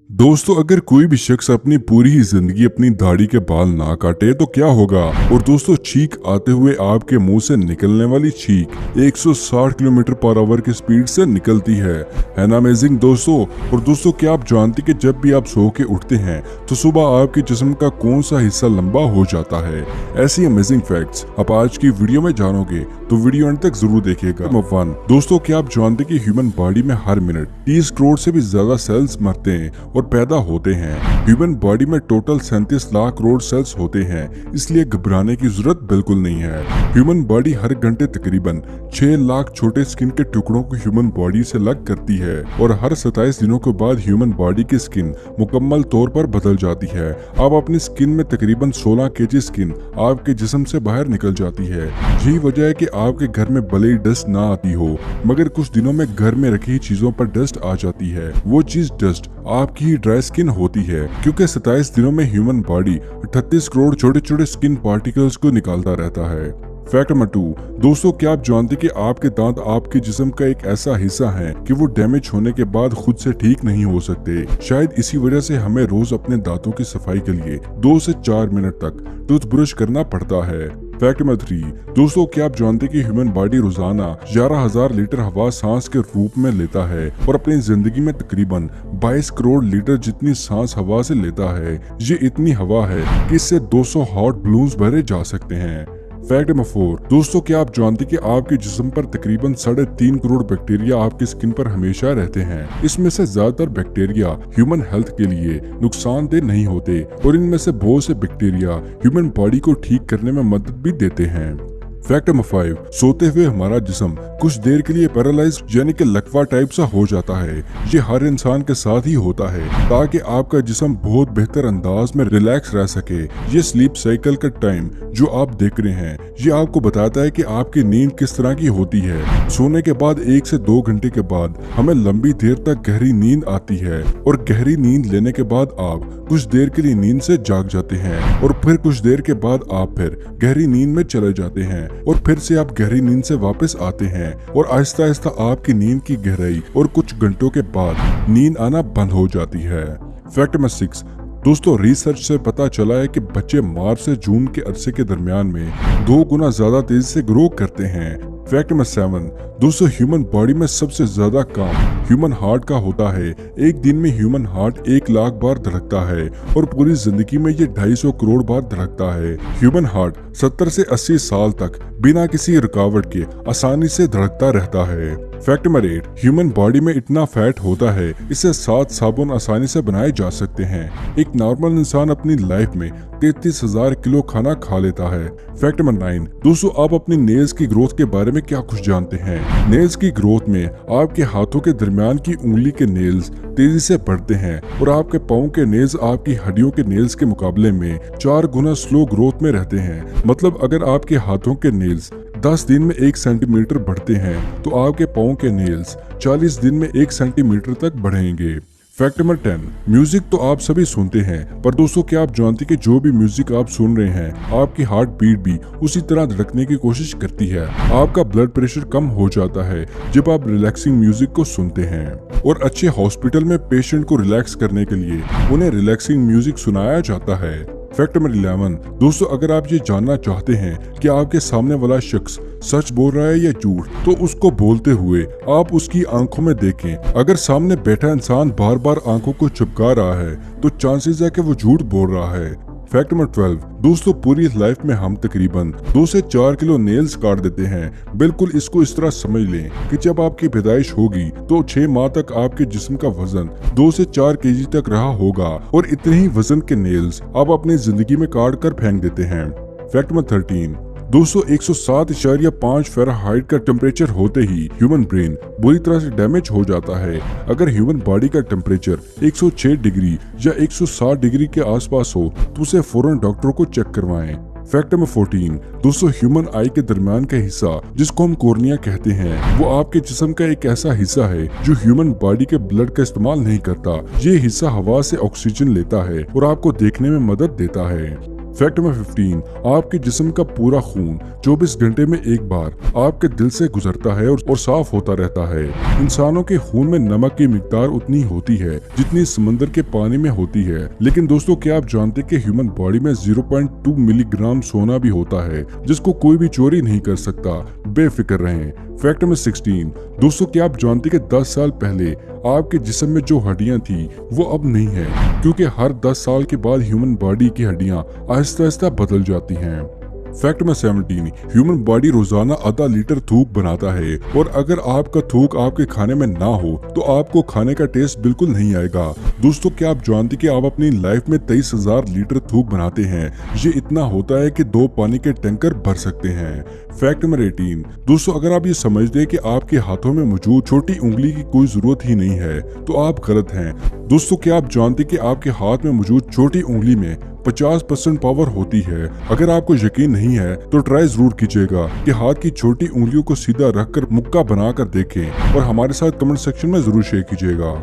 दोस्तों, अगर कोई भी शख्स अपनी पूरी ही जिंदगी अपनी दाढ़ी के बाल ना काटे तो क्या होगा। और दोस्तों, छींक आते हुए आपके मुंह से निकलने वाली छींक 160 किलोमीटर पर आवर की स्पीड से निकलती है ना अमेजिंग दोस्तों। और दोस्तों, क्या आप जानते कि जब भी आप सो के उठते हैं तो सुबह आपके जिस्म का कौन सा हिस्सा लंबा हो जाता है। ऐसी अमेजिंग फैक्ट्स आप आज की वीडियो में जानोगे, तो वीडियो अंत तक जरूर देखिएगा। नंबर 1, दोस्तों, क्या आप जानते कि ह्यूमन बॉडी में हर मिनट 30 करोड़ से भी ज्यादा सेल्स मरते हैं और पैदा होते हैं। ह्यूमन बॉडी में टोटल 37 लाख करोड़ सेल्स होते हैं, इसलिए घबराने की जरूरत बिल्कुल नहीं है। ह्यूमन बॉडी हर घंटे तकरीबन 6 लाख छोटे स्किन के टुकड़ों को ह्यूमन बॉडी से अलग करती है और हर 27 दिनों के बाद ह्यूमन बॉडी की स्किन मुकम्मल तौर पर बदल जाती है। अब अपनी स्किन में तकरीबन 16 केजी स्किन आपके जिस्म से बाहर निकल जाती है। यही वजह है कि आपके घर में भले ही डस्ट ना आती हो, मगर कुछ दिनों में घर में रखी चीजों पर डस्ट आ जाती है। वो चीज डस्ट आपकी ही ड्राई स्किन होती है, क्योंकि 27 दिनों में ह्यूमन बॉडी 38 करोड़ छोटे छोटे स्किन पार्टिकल्स को निकालता रहता है। फैक्ट नंबर 2, दोस्तों, क्या आप जानते कि आपके दांत आपके जिस्म का एक ऐसा हिस्सा है कि वो डैमेज होने के बाद खुद से ठीक नहीं हो सकते। शायद इसी वजह से हमें रोज अपने दांतों की सफाई के लिए 2 से 4 मिनट तक टूथब्रश करना पड़ता है। फैक्ट नंबर 3, दोस्तों, क्या आप जानते कि ह्यूमन बॉडी रोजाना 11,000 लीटर हवा सांस के रूप में लेता है और अपनी जिंदगी में तकरीबन 22 करोड़ लीटर जितनी सांस हवा से लेता है। ये इतनी हवा है कि इससे 200 हॉट बलून्स भरे जा सकते हैं। फैक्ट नंबर 4, दोस्तों, क्या आप जानते कि आपके जिस्म पर तकरीबन 3.5 करोड़ बैक्टीरिया आपकी स्किन पर हमेशा रहते हैं। इसमें से ज्यादातर बैक्टीरिया ह्यूमन हेल्थ के लिए नुकसानदेह नहीं होते और इनमें से बहुत से बैक्टीरिया ह्यूमन बॉडी को ठीक करने में मदद भी देते हैं। फैक्ट नंबर 5, सोते हुए हमारा जिस्म कुछ देर के लिए पैरालाइज यानी कि लकवा टाइप सा हो जाता है। ये हर इंसान के साथ ही होता है ताकि आपका जिस्म बहुत बेहतर अंदाज में रिलैक्स रह सके। ये स्लीप साइकिल का टाइम जो आप देख रहे हैं, ये आपको बताता है कि आपकी नींद किस तरह की होती है। सोने के बाद 1 से 2 घंटे के बाद हमें लंबी देर तक गहरी नींद आती है और गहरी नींद लेने के बाद आप कुछ देर के लिए नींद से जाग जाते हैं और फिर कुछ देर के बाद आप फिर गहरी नींद में चले जाते हैं और फिर से आप गहरी नींद से वापस आते हैं और आहिस्ता आहिस्ता आपकी नींद की गहराई और कुछ घंटों के बाद नींद आना बंद हो जाती है। फैक्ट नंबर 6, दोस्तों, रिसर्च से पता चला है कि बच्चे मार्च से जून के अरसे के दरमियान में 2 गुना ज्यादा तेजी से ग्रो करते हैं। फैक्ट नंबर 7, दोस्तों, ह्यूमन बॉडी में सबसे ज्यादा काम ह्यूमन हार्ट का होता है। एक दिन में ह्यूमन हार्ट 1 लाख बार धड़कता है और पूरी जिंदगी में ये 250 करोड़ बार धड़कता है। ह्यूमन हार्ट 70 से 80 साल तक बिना किसी रुकावट के आसानी से धड़कता रहता है। फैक्ट नंबर 8, ह्यूमन बॉडी में इतना फैट होता है इससे 7 साबुन आसानी से बनाए जा सकते हैं। एक नॉर्मल इंसान अपनी लाइफ में 33,000 किलो खाना खा लेता है। फैक्ट नंबर 9, दोस्तों, आप अपनी नेल्स की ग्रोथ के बारे में क्या कुछ जानते हैं। नेल्स की ग्रोथ में आपके हाथों के दरमियान की उंगली के नेल्स तेजी से बढ़ते हैं और आपके पाँव के नेल्स आपकी हड्डियों के नेल्स के मुकाबले में 4 गुना स्लो ग्रोथ में रहते हैं। मतलब अगर आपके हाथों के नेल्स 10 दिन में 1 सेंटीमीटर बढ़ते हैं तो आपके पाँव के नेल्स 40 दिन में 1 सेंटीमीटर तक बढ़ेंगे। फैक्ट नंबर 10, म्यूजिक तो आप सभी सुनते हैं, पर दोस्तों, क्या आप जानते कि जो भी म्यूजिक आप सुन रहे हैं आपकी हार्ट बीट भी उसी तरह धड़कने की कोशिश करती है। आपका ब्लड प्रेशर कम हो जाता है जब आप रिलैक्सिंग म्यूजिक को सुनते हैं। और अच्छे हॉस्पिटल में पेशेंट को रिलैक्स करने के लिए उन्हें रिलैक्सिंग म्यूजिक सुनाया जाता है। फैक्ट नंबर 11, दोस्तों, अगर आप ये जानना चाहते हैं कि आपके सामने वाला शख्स सच बोल रहा है या झूठ, तो उसको बोलते हुए आप उसकी आंखों में देखें। अगर सामने बैठा इंसान बार बार आंखों को चिपका रहा है तो चांसेस है कि वो झूठ बोल रहा है। फैक्ट नंबर 12, दोस्तों, पूरी लाइफ में हम तकरीबन 2 से 4 किलो नेल्स काट देते हैं। बिल्कुल इसको इस तरह समझ लें कि जब आपकी पैदाइश होगी तो 6 माह तक आपके जिस्म का वजन 2 से 4 केजी तक रहा होगा और इतने ही वजन के नेल्स आप अपनी जिंदगी में काट कर फेंक देते हैं। फैक्ट नंबर 13, दोस्तों, 107.5 फ़ारेनहाइट का टेम्परेचर होते ही ह्यूमन ब्रेन बुरी तरह से डैमेज हो जाता है। अगर ह्यूमन बॉडी का टेम्परेचर 106 डिग्री या 160 डिग्री के आसपास हो तो उसे फौरन डॉक्टर को चेक करवाएं। फैक्ट नंबर 14, दोस्तों, ह्यूमन आई के दरमियान का हिस्सा जिसको हम कॉर्निया कहते हैं, वो आपके जिस्म का एक ऐसा हिस्सा है जो ह्यूमन बॉडी के ब्लड का इस्तेमाल नहीं करता। ये हिस्सा हवा से ऑक्सीजन लेता है और आपको देखने में मदद देता है। फैक्ट नंबर 15, आपके जिस्म का पूरा खून 24 घंटे में एक बार आपके दिल से गुजरता है और साफ होता रहता है। इंसानों के खून में नमक की मिकदार उतनी होती है जितनी समंदर के पानी में होती है। लेकिन दोस्तों, क्या आप जानते कि ह्यूमन बॉडी में 0.2 मिलीग्राम सोना भी होता है जिसको कोई भी चोरी नहीं कर सकता। बेफिक्र रहें। फैक्ट नंबर 16, दोस्तों क्या आप जानते कि 10 साल पहले आपके जिस्म में जो हड्डियां थी वो अब नहीं है, क्योंकि हर 10 साल के बाद ह्यूमन बॉडी की हड्डियां आहिस्ता आहिस्ता बदल जाती हैं। फैक्ट नंबर 17, ह्यूमन बॉडी रोजाना आधा लीटर थूक बनाता है और अगर आपका थूक आपके खाने में ना हो तो आपको खाने का टेस्ट बिल्कुल नहीं आएगा। दोस्तों क्या आप जानते कि आप अपनी लाइफ में 23,000 लीटर थूक बनाते हैं। ये इतना होता है कि 2 पानी के टैंकर भर सकते हैं। फैक्ट नंबर 18, दोस्तों अगर आप ये समझते हैं कि आपके हाथों में मौजूद छोटी उंगली की कोई जरूरत ही नहीं है तो आप गलत हैं। दोस्तों क्या आप जानते कि आपके हाथ में मौजूद छोटी उंगली में 50% पावर होती है। अगर आपको यकीन नहीं है तो ट्राई जरूर कीजिएगा कि हाथ की छोटी उंगलियों को सीधा रखकर मुक्का बनाकर देखें और हमारे साथ कमेंट सेक्शन में जरूर शेयर कीजिएगा।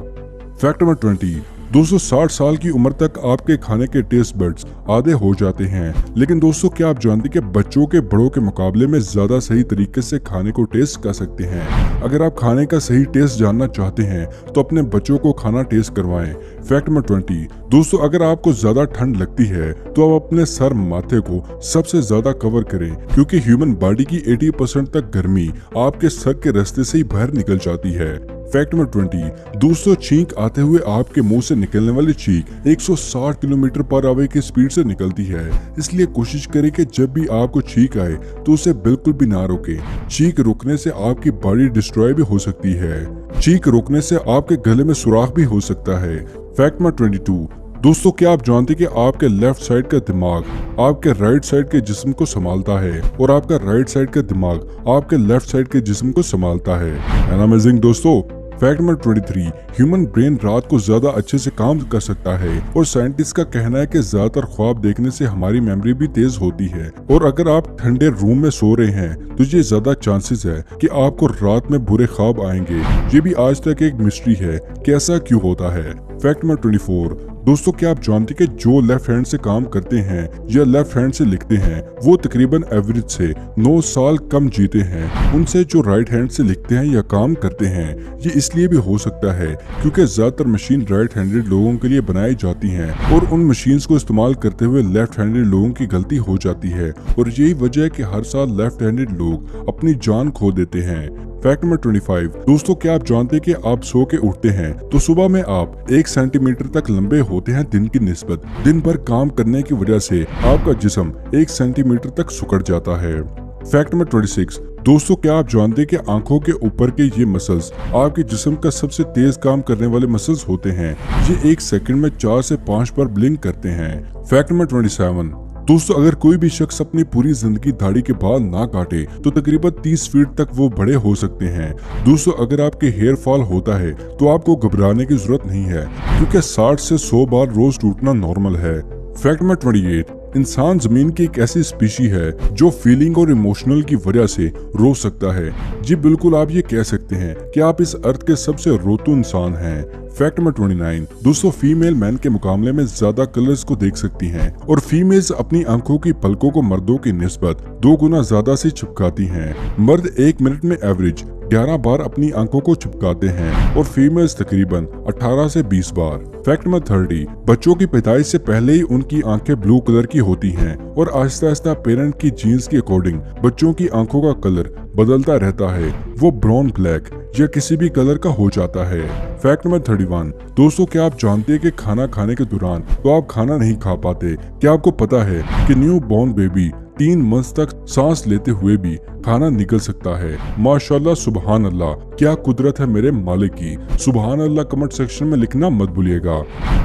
फैक्ट नंबर 20, दोस्तों 60 साल की उम्र तक आपके खाने के टेस्ट बड्स आधे हो जाते हैं। लेकिन दोस्तों क्या आप जानते कि बच्चों के बड़ों के मुकाबले में ज्यादा सही तरीके से खाने को टेस्ट कर सकते हैं। अगर आप खाने का सही टेस्ट जानना चाहते हैं तो अपने बच्चों को खाना टेस्ट करवाएं। फैक्ट नंबर 20, दोस्तों अगर आपको ज्यादा ठंड लगती है तो आप अपने सर माथे को सबसे ज्यादा कवर करें, क्योंकि ह्यूमन बॉडी की 80% तक गर्मी आपके सर के रास्ते से ही बाहर निकल जाती है। फैक्ट नंबर 20, दोस्तों छींक आते हुए आपके मुंह से निकलने वाली छींक 160 किलोमीटर पर आवर की स्पीड से निकलती है। इसलिए कोशिश करें कि जब भी आपको छींक आए तो उसे बिल्कुल भी ना रोकें। छींक रोकने से आपकी बॉडी डिस्ट्रॉय भी हो सकती है। छींक रोकने से आपके गले में सुराख भी हो सकता है। फैक्ट नंबर 22, दोस्तों क्या आप जानते कि आपके लेफ्ट साइड का दिमाग आपके राइट साइड के जिस्म को संभालता है और आपका राइट साइड का दिमाग आपके लेफ्ट साइड के जिस्म को संभालता है। अमेजिंग दोस्तों। फैक्ट नंबर 23, ह्यूमन ब्रेन रात को ज्यादा अच्छे से काम कर सकता है और साइंटिस्ट का कहना है कि ज्यादातर ख्वाब देखने से हमारी मेमोरी भी तेज होती है और अगर आप ठंडे रूम में सो रहे हैं तो ये ज्यादा चांसेस है कि आपको रात में बुरे ख्वाब आएंगे। ये भी आज तक एक मिस्ट्री है कि ऐसा क्यों होता है। फैक्ट नंबर 24, दोस्तों क्या आप जानते कि जो लेफ्ट हैंड से काम करते हैं या लेफ्ट हैंड से लिखते हैं वो तकरीबन एवरेज से 9 साल कम जीते हैं उनसे जो राइट हैंड से लिखते हैं या काम करते हैं। ये इसलिए भी हो सकता है क्योंकि ज्यादातर मशीन राइट हैंडेड लोगों के लिए बनाई जाती हैं और उन मशीन्स को इस्तेमाल करते हुए लेफ्ट हैंडेड लोगों की गलती हो जाती है और यही वजह है कि हर साल लेफ्ट हैंडेड लोग अपनी जान खो देते हैं। फैक्ट नंबर 25, दोस्तों क्या आप जानते हैं कि आप सो के उठते हैं तो सुबह में आप 1 सेंटीमीटर तक लंबे होते हैं दिन की निस्बत। दिन भर काम करने की वजह से आपका जिस्म 1 सेंटीमीटर तक सिकुड़ जाता है। फैक्ट नंबर 26, दोस्तों क्या आप जानते हैं कि आंखों के ऊपर के ये मसल्स आपके जिस्म का सबसे तेज काम करने वाले मसल्स होते हैं। ये 1 सेकंड में 4 से 5 बार ब्लिंक करते हैं। फैक्ट नंबर 27, दोस्तों अगर कोई भी शख्स अपनी पूरी जिंदगी दाढ़ी के बाल ना काटे तो तकरीबन 30 फीट तक वो बड़े हो सकते हैं। दोस्तों अगर आपके हेयर फॉल होता है तो आपको घबराने की जरूरत नहीं है, क्योंकि 60 से 100 बार रोज टूटना नॉर्मल है। फैक्ट नंबर 28, इंसान जमीन की एक ऐसी स्पीशी है जो फीलिंग और इमोशनल की वजह से रो सकता है। जी बिल्कुल, आप ये कह सकते हैं कि आप इस अर्थ के सबसे रोतू इंसान हैं। फैक्ट नंबर 29, दोस्तों फीमेल मैन के मुकाबले में ज्यादा कलर्स को देख सकती हैं और फीमेल्स अपनी आंखों की पलकों को मर्दों की निस्बत 2 गुना ज्यादा से चिपकाती हैं। मर्द 1 मिनट में एवरेज 11 बार अपनी आंखों को चिपकाते हैं और फीमेल्स तकरीबन 18 से 20 बार। फैक्ट नंबर 30, बच्चों की पैदाइश से पहले ही उनकी आंखें ब्लू कलर की होती हैं और आहिस्ता आहिस्ता पेरेंट की जीन्स के अकॉर्डिंग बच्चों की आंखों का कलर बदलता रहता है। वो ब्राउन, ब्लैक या किसी भी कलर का हो जाता है। फैक्ट नंबर 31, दोस्तों क्या आप जानते हैं कि खाना खाने के दौरान तो आप खाना नहीं खा पाते। क्या आपको पता है कि न्यू बॉर्न बेबी 3 मंथ तक सांस लेते हुए भी खाना निकल सकता है। माशाल्लाह, सुबहान अल्लाह, क्या कुदरत है मेरे मालिक की। सुबहान अल्लाह कमेंट सेक्शन में लिखना मत भूलिएगा।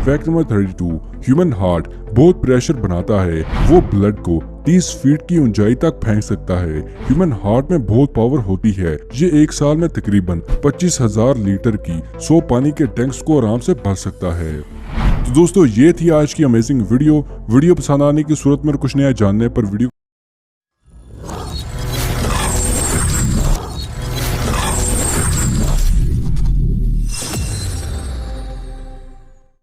फैक्ट नंबर 32, ह्यूमन हार्ट बहुत प्रेशर बनाता है। वो ब्लड को 30 फीट की ऊंचाई तक फेंक सकता है। ह्यूमन हार्ट में बहुत पावर होती है। ये 1 साल में तकरीबन 25,000 लीटर की 100 पानी के टैंक्स को आराम से भर सकता है। तो दोस्तों ये थी आज की अमेजिंग वीडियो पसंद आने की सूरत में कुछ नया जानने पर वीडियो